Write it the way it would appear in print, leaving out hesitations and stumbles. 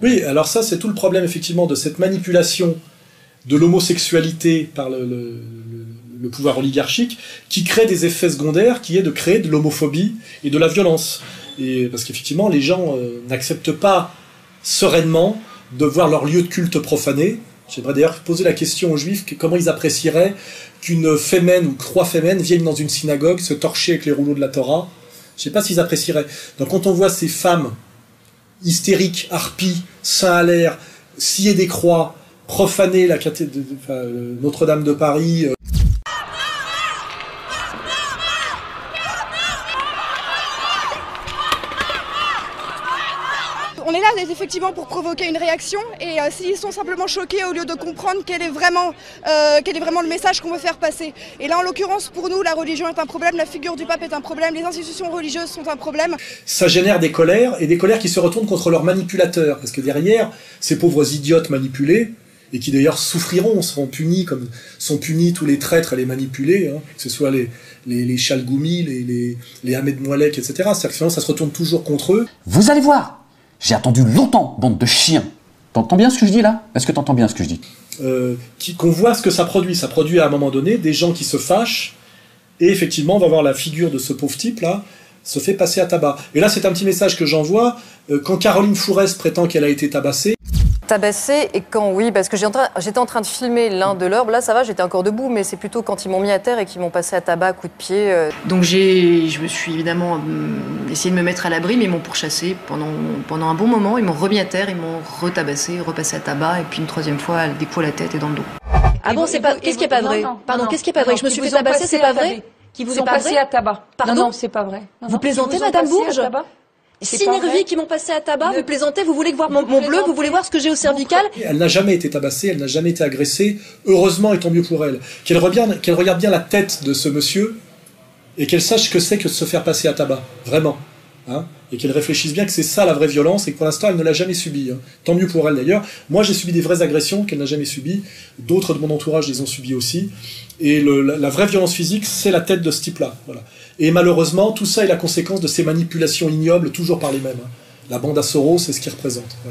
Oui, alors ça c'est tout le problème effectivement de cette manipulation de l'homosexualité par le pouvoir oligarchique qui crée des effets secondaires qui est de créer de l'homophobie et de la violence. Et parce qu'effectivement les gens n'acceptent pas sereinement de voir leur lieu de culte profané. J'aimerais d'ailleurs poser la question aux juifs comment ils apprécieraient qu'une fémène ou 3 fémènes viennent dans une synagogue se torcher avec les rouleaux de la Torah. Je ne sais pas s'ils apprécieraient. Donc quand on voit ces femmes hystériques, harpies, seins à l'air, scier des croix, profaner la Notre-Dame de Paris. On est là effectivement pour provoquer une réaction et s'ils sont simplement choqués au lieu de comprendre quel est vraiment le message qu'on veut faire passer. Et là en l'occurrence pour nous la religion est un problème, la figure du pape est un problème, les institutions religieuses sont un problème. Ça génère des colères et des colères qui se retournent contre leurs manipulateurs parce que derrière ces pauvres idiotes manipulés et qui d'ailleurs souffriront, seront punis comme sont punis tous les traîtres et les manipulés, hein, que ce soit les Chalgoumi, les Ahmed Moualek, etc. C'est-à-dire que finalement ça se retourne toujours contre eux. Vous allez voir. J'ai attendu longtemps, bande de chiens. T'entends bien ce que je dis là? Est-ce que t'entends bien ce que je dis? Qu'on voit ce que ça produit. Ça produit à un moment donné des gens qui se fâchent, et effectivement, on va voir la figure de ce pauvre type-là se fait passer à tabac. Et là, c'est un petit message que j'envoie. Quand Caroline Fourest prétend qu'elle a été tabassée, Tabassé et quand? Oui, parce que j'étais en train de filmer l'un de leurs. Là, ça va, j'étais encore debout, mais c'est plutôt quand ils m'ont mis à terre et qu'ils m'ont passé à tabac, à coups de pied. Donc je me suis évidemment essayé de me mettre à l'abri, mais ils m'ont pourchassé pendant un bon moment. Ils m'ont remis à terre, ils m'ont retabassé, repassé à tabac, et puis une 3e fois, des poids à la tête et dans le dos. Ah bon, c'est pas. Qu'est-ce qui est pas vrai? Pardon, qu'est-ce qui est pas vrai? Je me suis fait tabasser, c'est pas vrai? Qui vous ont passé à tabac. Pardon? Non, c'est pas vrai. Vous plaisantez, Madame Bourges? Synergie qui m'ont passé à tabac, vous plaisantez, vous voulez voir mon bleu, vous voulez voir ce que j'ai au cervical? elle n'a jamais été tabassée, elle n'a jamais été agressée, heureusement et tant mieux pour elle. Qu'elle regarde bien la tête de ce monsieur, et qu'elle sache ce que c'est que de se faire passer à tabac, vraiment. Hein, et qu'elle réfléchisse bien que c'est ça la vraie violence, et que pour l'instant elle ne l'a jamais subie. Hein. Tant mieux pour elle d'ailleurs. Moi j'ai subi des vraies agressions qu'elle n'a jamais subies, d'autres de mon entourage les ont subies aussi, et la vraie violence physique c'est la tête de ce type-là. Voilà. Et malheureusement, tout ça est la conséquence de ces manipulations ignobles, toujours par les mêmes. Hein. La bande à Soros, c'est ce qu'ils représentent. Voilà.